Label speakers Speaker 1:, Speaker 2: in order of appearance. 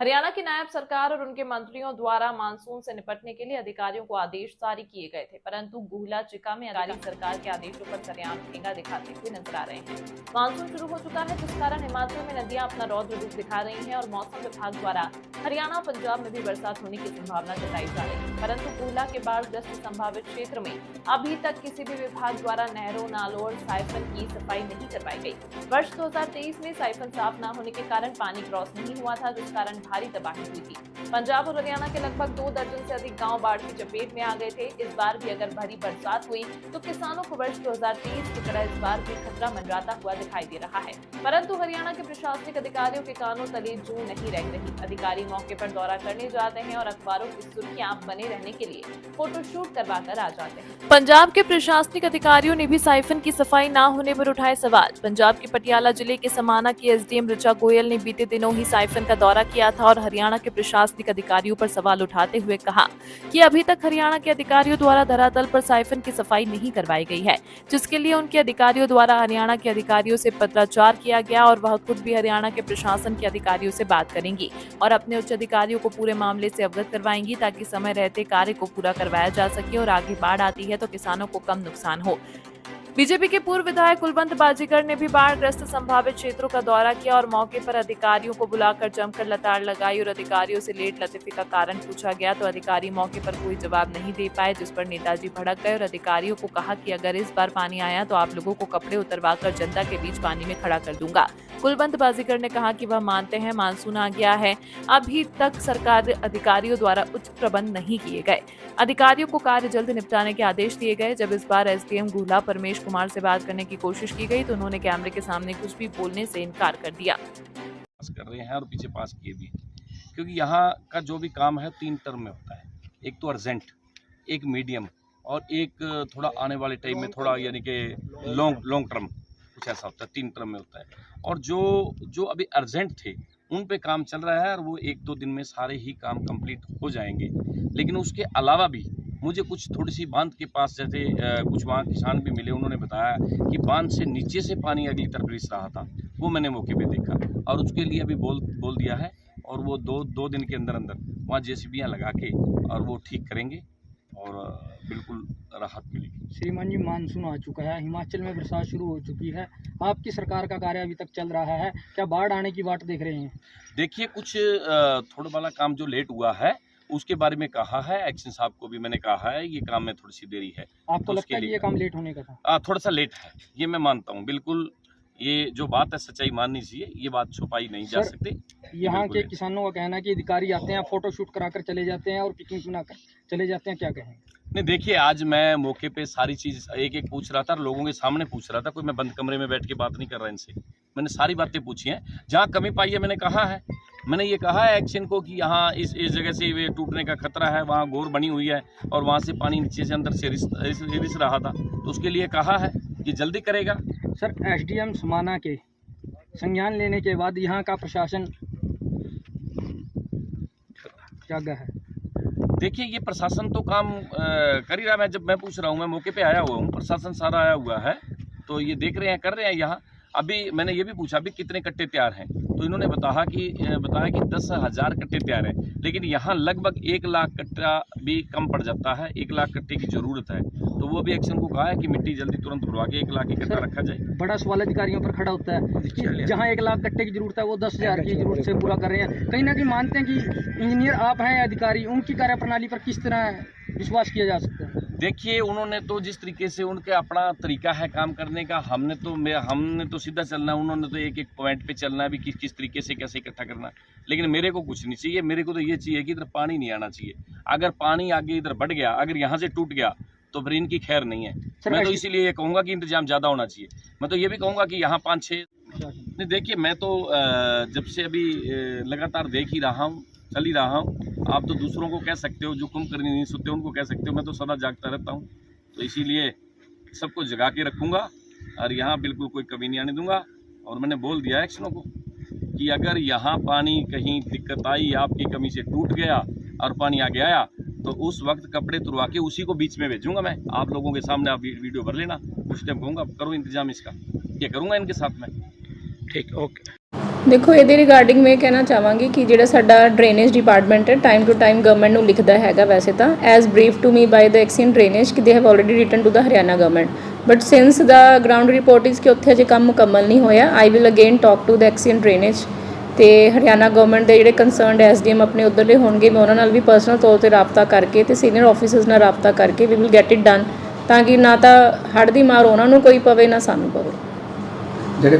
Speaker 1: हरियाणा की नायब सरकार और उनके मंत्रियों द्वारा मानसून से निपटने के लिए अधिकारियों को आदेश जारी किए गए थे, परंतु गुहला चिका में अधिकारी सरकार के आदेशों पर सरेआम ठेंगा दिखाते हुए नजर आ रहे हैं। मानसून शुरू हो चुका है, जिस कारण हिमाचल में नदियां अपना रौद्र रूप दिखा रही हैं और मौसम विभाग द्वारा हरियाणा और पंजाब में भी बरसात होने की संभावना जताई जा रही है। परंतु गुहला के बाढ़ग्रस्त संभावित क्षेत्र में अभी तक किसी भी विभाग द्वारा नहरों, नालों और साइफन की सफाई नहीं करवाई गई। वर्ष 2023 में साइफन साफ न होने के कारण पानी क्रॉस नहीं हुआ था, जिस कारण भारी तबाही हुई थी। पंजाब और हरियाणा के लगभग 2 दर्जन से अधिक गांव बाढ़ की चपेट में आ गए थे। इस बार भी अगर भारी बरसात हुई तो किसानों को वर्ष 2023 की तरह इस बार भी खतरा मंडराता हुआ दिखाई दे रहा है। परंतु हरियाणा के प्रशासनिक अधिकारियों के कानों तले जू नहीं रह रही। अधिकारी मौके पर दौरा करने जाते हैं और अखबारों की सुर्खियां बने रहने के लिए फोटोशूट करवा कर आ जाते हैं। पंजाब के प्रशासनिक अधिकारियों ने भी साइफन की सफाई न होने पर उठाए सवाल। पंजाब के पटियाला जिले के समाना की एसडीएम ऋचा गोयल ने बीते दिनों ही साइफन का दौरा किया था और हरियाणा के प्रशासनिक अधिकारियों पर सवाल उठाते हुए कहा कि अभी तक हरियाणा के अधिकारियों द्वारा धरातल पर साइफन की सफाई नहीं करवाई गई है, जिसके लिए उनके अधिकारियों द्वारा हरियाणा के अधिकारियों से पत्राचार किया गया और वह खुद भी हरियाणा के प्रशासन के अधिकारियों से बात करेंगी और अपने उच्च अधिकारियों को पूरे मामले से अवगत करवाएंगी, ताकि समय रहते कार्य को पूरा करवाया जा सके और आगे बाढ़ आती है तो किसानों को कम नुकसान हो। बीजेपी के पूर्व विधायक कुलवंत बाजीगर ने भी बाढ़ग्रस्त संभावित क्षेत्रों का दौरा किया और मौके पर अधिकारियों को बुलाकर जमकर लताड़ लगाई और अधिकारियों से लेट लतीफे का कारण पूछा गया तो अधिकारी मौके पर कोई जवाब नहीं दे पाए, जिस पर नेताजी भड़क गए और अधिकारियों को कहा कि अगर इस बार पानी आया तो आप लोगों को कपड़े उतरवाकर जनता के बीच पानी में खड़ा कर दूंगा। कुलवंत बाजीगर ने कहा कि वह मानते हैं मानसून आ गया है, अभी तक सरकार अधिकारियों द्वारा उचित प्रबंध नहीं किए गए। अधिकारियों को कार्य जल्द निपटाने के आदेश दिए गए। जब इस बार एसडीएम गुहला परमेश कुमार से बात करने की कोशिश की गई तो उन्होंने कैमरे के सामने कुछ भी बोलने से इनकार कर दिया।
Speaker 2: कर रहे हैं और पीछे पास किए भी, क्योंकि यहाँ का जो भी काम है 3 टर्म में होता है। एक तो अर्जेंट, एक मीडियम और एक थोड़ा आने वाले टाइम में थोड़ा यानी कि लॉन्ग टर्म, कुछ ऐसा होता है। 3 टर्म में होता है और जो अभी अर्जेंट थे उन पे काम चल रहा है और वो 1-2 दिन में सारे ही काम कंप्लीट हो जाएंगे। लेकिन उसके अलावा भी मुझे कुछ थोड़ी सी बांध के पास जैसे कुछ वहाँ किसान भी मिले, उन्होंने बताया कि बांध से नीचे से पानी अगली तरफ रिस रहा था, वो मैंने मौके पे देखा और उसके लिए अभी बोल दिया है और वो दो दिन के अंदर वहाँ जेसीबियाँ लगा के और वो ठीक करेंगे और बिल्कुल राहत मिलेगी।
Speaker 3: श्रीमान जी, मानसून आ चुका है, हिमाचल में बरसात शुरू हो चुकी है, आपकी सरकार का कार्य अभी तक चल रहा है, क्या बाढ़ आने की बात देख रहे हैं?
Speaker 2: देखिए, कुछ थोड़ा वाला काम जो लेट हुआ है उसके बारे में कहा है, एक्शन साहब को भी मैंने कहा है ये काम में थोड़ी सी देरी है।
Speaker 3: आपको
Speaker 2: तो
Speaker 3: लगता है कि ये काम लेट होने का था?
Speaker 2: थोड़ा सा लेट है, ये मैं मानता हूँ। बिल्कुल, ये जो बात है सच्चाई माननी चाहिए, ये बात छुपाई नहीं जा सकती।
Speaker 3: यहाँ के किसानों का कहना है कि अधिकारी आते हैं, फोटो शूट कराकर चले जाते हैं और पिकनिक बनाकर चले जाते हैं, क्या कहें?
Speaker 2: नहीं, देखिए, आज मैं मौके पे सारी चीज़ एक पूछ रहा था, लोगों के सामने पूछ रहा था, कोई मैं बंद कमरे में बैठ के बात नहीं कर रहा इनसे। मैंने सारी बातें पूछी हैं, जहाँ कमी पाई है मैंने कहा है। मैंने ये कहा है एक्शन को कि यहाँ इस जगह से वे टूटने का खतरा है, वहाँ गोर बनी हुई है और वहाँ से पानी नीचे से अंदर से रिस रहा था, तो उसके लिए कहा है कि जल्दी करेगा।
Speaker 3: सर, एसडीएम समाना के संज्ञान लेने के बाद यहाँ का प्रशासन क्या है?
Speaker 2: देखिए, ये प्रशासन तो काम कर ही रहा है। जब मैं पूछ रहा हूँ, मैं मौके पे आया हुआ हूँ, प्रशासन सारा आया हुआ है, तो ये देख रहे हैं, कर रहे हैं यहाँ। अभी मैंने ये भी पूछा अभी कितने कट्टे तैयार हैं, तो इन्होंने बताया कि 10,000 कट्टे तैयार हैं, लेकिन यहाँ लगभग 1 लाख कट्टा भी कम पड़ जाता है। 1 लाख कट्टे की ज़रूरत है, तो वो भी एक्शन को कहा है कि मिट्टी जल्दी तुरंत भरवा के 1 लाख इकट्ठा रखा जाए।
Speaker 3: बड़ा सवाल अधिकारियों पर खड़ा होता है कि जहाँ 1 लाख कट्टे की जरूरत है वो 10,000 की जरूरत से पूरा कर रहे हैं। कहीं ना कहीं मानते हैं कि इंजीनियर आप हैं, अधिकारी, उनकी कार्यप्रणाली पर किस तरह विश्वास किया जा सकता है?
Speaker 2: देखिए, उन्होंने तो जिस तरीके से उनके अपना तरीका है काम करने का, हमने तो सीधा चलना है, उन्होंने तो एक पॉइंट पे चलना है भी किस तरीके से कैसे इकट्ठा करना है। लेकिन मेरे को कुछ नहीं चाहिए, मेरे को तो ये चाहिए कि इधर पानी नहीं आना चाहिए। अगर पानी आगे इधर बढ़ गया, अगर यहाँ से टूट गया तो फिर इनकी खैर नहीं है। मैं तो इसीलिए ये कहूँगा कि इंतजाम ज़्यादा होना चाहिए। मैं तो ये भी कहूँगा कि यहाँ 5-6 नहीं, देखिए, मैं तो जब से अभी लगातार देख ही रहा हूँ, चल ही रहा हूँ। आप तो दूसरों को कह सकते हो, जो कुंभकर्ण नहीं सोते उनको कह सकते हो, मैं तो सदा जागता रहता हूँ, तो इसीलिए सबको जगा के रखूँगा और यहाँ बिल्कुल कोई कमी नहीं आने दूंगा। और मैंने बोल दिया एक्शनों को कि अगर यहाँ पानी कहीं दिक्कत आई, आपकी कमी से टूट गया और पानी आगे आया, तो उस वक्त कपड़े तुरवा के उसी को बीच में भेजूंगा मैं। आप लोगों के सामने आप वीडियो भर लेना, उस टाइम कहूँगा करो इंतजाम इसका, ये करूँगा इनके साथ में।
Speaker 3: ठीक, ओके।
Speaker 4: ਦੇਖੋ ਇਹਦੇ ਰਿਗਾਰਡਿੰਗ ਮੈਂ ਕਹਿਣਾ ਚਾਹਾਂਗੀ ਕਿ ਜਿਹੜਾ ਸਾਡਾ ਡਰੇਨੇਜ ਡਿਪਾਰਟਮੈਂਟ ਹੈ ਟਾਈਮ ਟੂ ਟਾਈਮ ਗਵਰਨਮੈਂਟ ਨੂੰ ਲਿਖਦਾ ਹੈਗਾ ਵੈਸੇ ਤਾਂ as brief to me by the XEN drainage ਕਿ they have already written to the Haryana government but since the ground report is ਕਿ ਉੱਥੇ ਅਜੇ ਕੰਮ ਮੁਕੰਮਲ ਨਹੀਂ ਹੋਇਆ I will again talk to the XEN drainage ਤੇ ਹਰਿਆਣਾ ਗਵਰਨਮੈਂਟ ਦੇ ਜਿਹੜੇ ਕੰਸਰਨਡ ਐਸਡੀਐਮ ਆਪਣੇ ਉੱਧਰਲੇ ਹੋਣਗੇ ਮੈਂ ਉਹਨਾਂ ਨਾਲ ਵੀ ਪਰਸਨਲ ਤੌਰ ਤੇ ਰਾਬਤਾ ਕਰਕੇ ਤੇ ਸੀਨੀਅਰ ਆਫੀਸਰਸ ਨਾਲ ਰਾਬਤਾ ਕਰਕੇ we will get it done ਤਾਂ ਕਿ ਨਾ ਤਾਂ ਹੜ੍ਹ ਦੀ ਮਾਰ ਉਹਨਾਂ ਨੂੰ ਕੋਈ ਪਵੇ ਨਾ ਸਾਨੂੰ ਪਵੇ।
Speaker 5: ਜਿਹੜੇ